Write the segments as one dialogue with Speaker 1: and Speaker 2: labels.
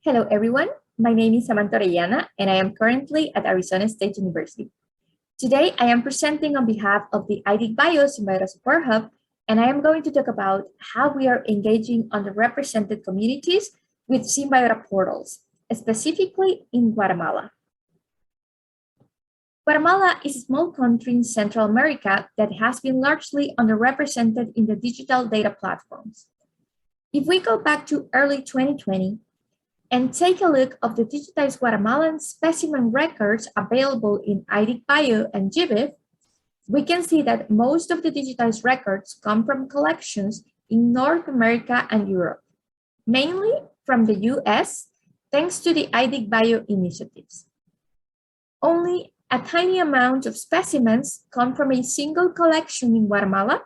Speaker 1: Hello, everyone. My name is Samantha Orellana, and I am currently at Arizona State University. Today, I am presenting on behalf of the IDIC Bio Symbiota Support Hub, and I am going to talk about how we are engaging underrepresented communities with Symbiota portals, specifically in Guatemala. Guatemala is a small country in Central America that has been largely underrepresented in the digital data platforms. If we go back to early 2020, and take a look of the digitized Guatemalan specimen records available in IDIC Bio and GBIF, we can see that most of the digitized records come from collections in North America and Europe, mainly from the US, thanks to the IDIC Bio initiatives. Only a tiny amount of specimens come from a single collection in Guatemala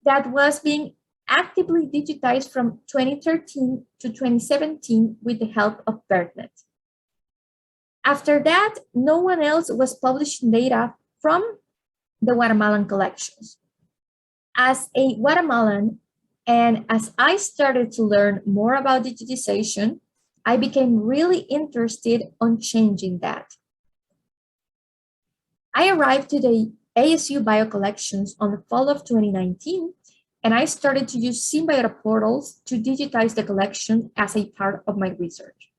Speaker 1: that was being actively digitized from 2013 to 2017 with the help of BirdNet. After that, no one else was publishing data from the Guatemalan collections. As a Guatemalan, and as I started to learn more about digitization, I became really interested on changing that. I arrived to the ASU Bio collections on the fall of 2019, and I started to use Symbiota portals to digitize the collection as a part of my research.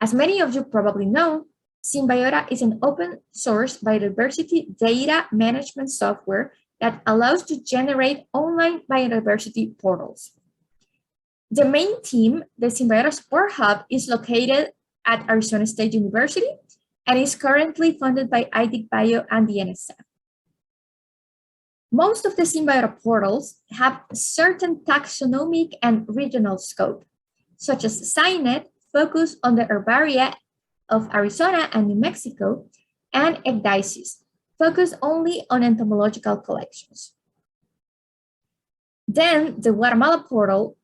Speaker 1: As many of you probably know, Symbiota is an open source biodiversity data management software that allows to generate online biodiversity portals. The main team, the Symbiota Support Hub, is located at Arizona State University and is currently funded by IDIC Bio and the NSF. Most of the Symbiota portals have a certain taxonomic and regional scope, such as SciNet, focus on the herbaria of Arizona and New Mexico, and ECDICIS, focus only on entomological collections. Then the Guatemala portal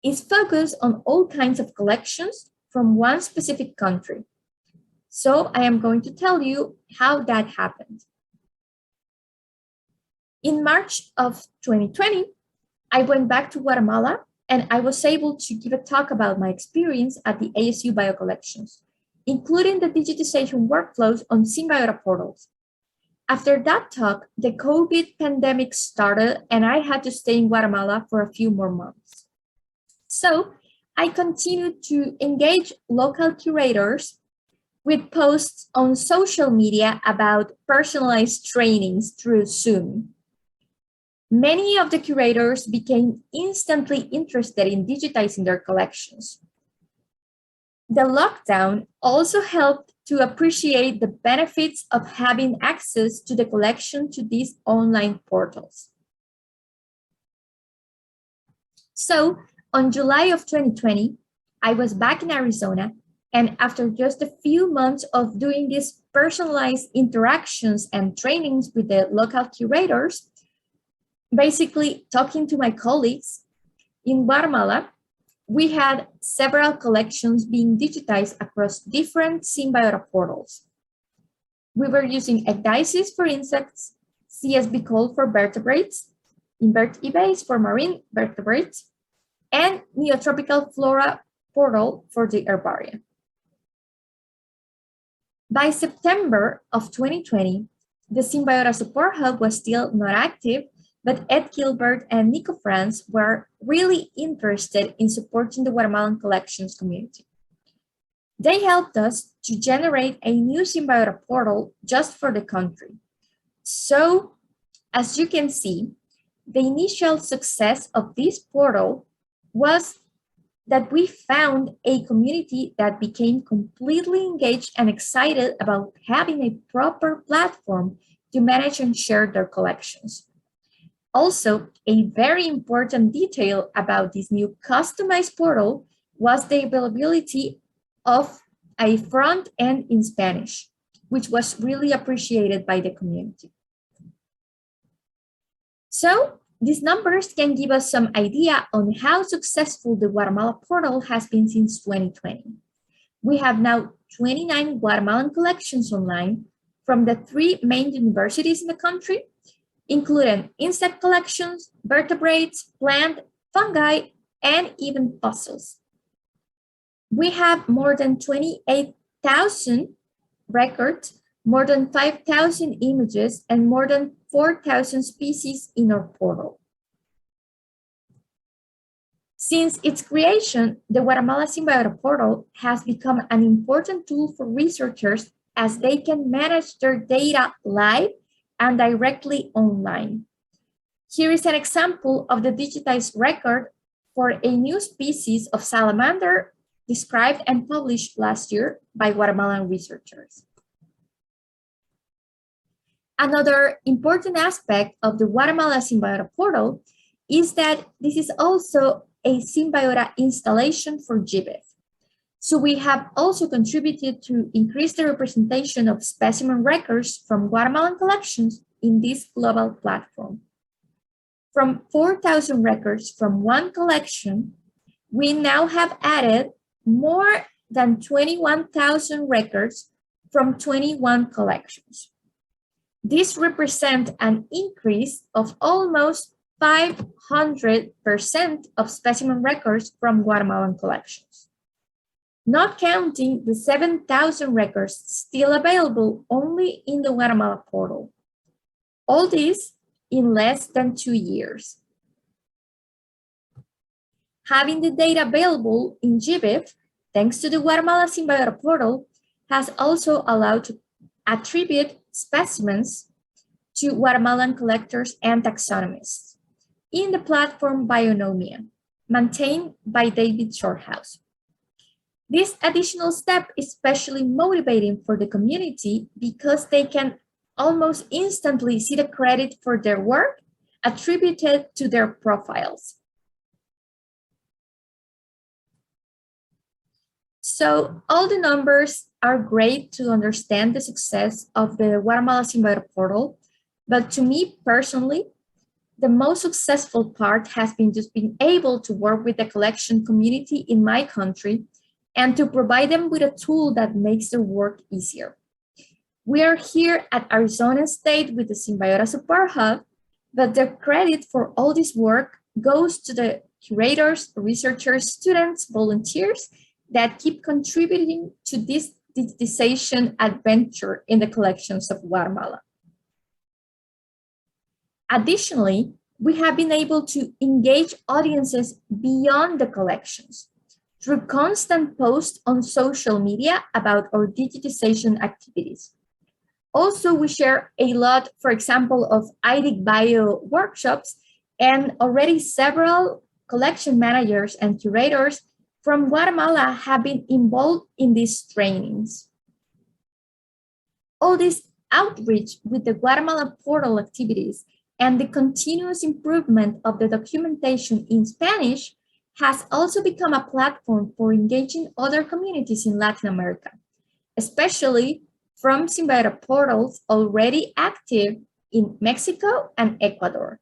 Speaker 1: is focused on all kinds of collections from one specific country. So I am going to tell you how that happened. In March of 2020, I went back to Guatemala and I was able to give a talk about my experience at the ASU Bio collections, including the digitization workflows on Symbiota portals. After that talk, the COVID pandemic started and I had to stay in Guatemala for a few more months. So I continued to engage local curators with posts on social media about personalized trainings through Zoom. Many of the curators became instantly interested in digitizing their collections. The lockdown also helped to appreciate the benefits of having access to the collection to these online portals. So on July of 2020, I was back in Arizona, and after just a few months of doing these personalized interactions and trainings with the local curators, basically talking to my colleagues in Guatemala, we had several collections being digitized across different Symbiota portals. We were using ECDICIS for insects, CSB Col for vertebrates, InvertEBase for marine vertebrates, and Neotropical Flora portal for the herbaria. By September of 2020, the Symbiota Support Hub was still not active, but Ed Gilbert and Nico Franz were really interested in supporting the Guatemalan collections community. They helped us to generate a new Symbiota portal just for the country. So, as you can see, the initial success of this portal was that we found a community that became completely engaged and excited about having a proper platform to manage and share their collections. Also, a very important detail about this new customized portal was the availability of a front end in Spanish, which was really appreciated by the community. So, these numbers can give us some idea on how successful the Guatemala portal has been since 2020. We have now 29 Guatemalan collections online from the 3 main universities in the country, including insect collections, vertebrates, plant, fungi, and even fossils. We have more than 28,000 records, more than 5,000 images, and more than 4,000 species in our portal. Since its creation, the Guatemala Symbiota portal has become an important tool for researchers as they can manage their data live and directly online. Here is an example of the digitized record for a new species of salamander described and published last year by Guatemalan researchers. Another important aspect of the Guatemala Symbiota portal is that this is also a Symbiota installation for GBIF. So we have also contributed to increase the representation of specimen records from Guatemalan collections in this global platform. From 4,000 records from one collection, we now have added more than 21,000 records from 21 collections. This represents an increase of almost 500% of specimen records from Guatemalan collections, not counting the 7,000 records still available only in the Guatemala portal. All this in less than 2 years. Having the data available in GBIF, thanks to the Guatemala Symbiota portal, has also allowed to attribute specimens to Guatemalan collectors and taxonomists in the platform Bionomia, maintained by David Shorthouse. This additional step is especially motivating for the community because they can almost instantly see the credit for their work attributed to their profiles. So all the numbers are great to understand the success of the Guatemala Symbiota portal, but to me personally, the most successful part has been just being able to work with the collection community in my country and to provide them with a tool that makes their work easier. We are here at Arizona State with the Symbiota Support Hub, but the credit for all this work goes to the curators, researchers, students, volunteers that keep contributing to this digitization adventure in the collections of Guatemala. Additionally, we have been able to engage audiences beyond the collections through constant posts on social media about our digitization activities. Also, we share a lot, for example, of IDIC Bio workshops, and already several collection managers and curators from Guatemala have been involved in these trainings. All this outreach with the Guatemala portal activities and the continuous improvement of the documentation in Spanish has also become a platform for engaging other communities in Latin America, especially from Symbiota portals already active in Mexico and Ecuador.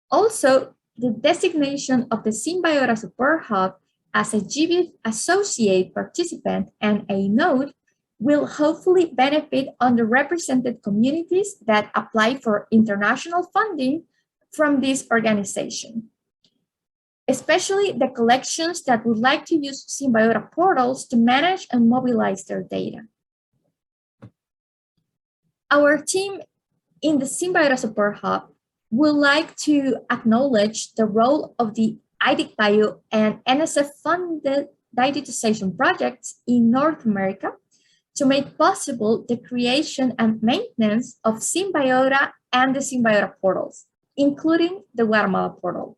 Speaker 1: Also, the designation of the Symbiota Support Hub as a GBIF associate participant and a node will hopefully benefit underrepresented communities that apply for international funding from this organization, especially the collections that would like to use Symbiota portals to manage and mobilize their data. Our team in the Symbiota Support Hub would like to acknowledge the role of the IDIC Bio and NSF-funded digitization projects in North America to make possible the creation and maintenance of Symbiota and the Symbiota portals, including the Guatemala portal.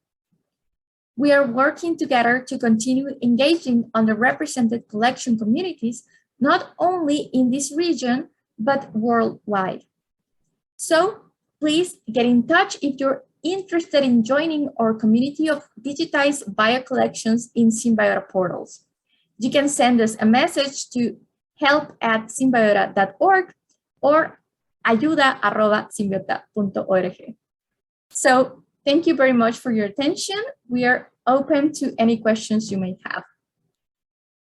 Speaker 1: We are working together to continue engaging underrepresented collection communities, not only in this region, but worldwide. So please get in touch if you're interested in joining our community of digitized bio collections in Symbiota portals. You can send us a message to help@symbiota.org or ayuda@symbiota.org. So thank you very much for your attention. We are open to any questions you may have.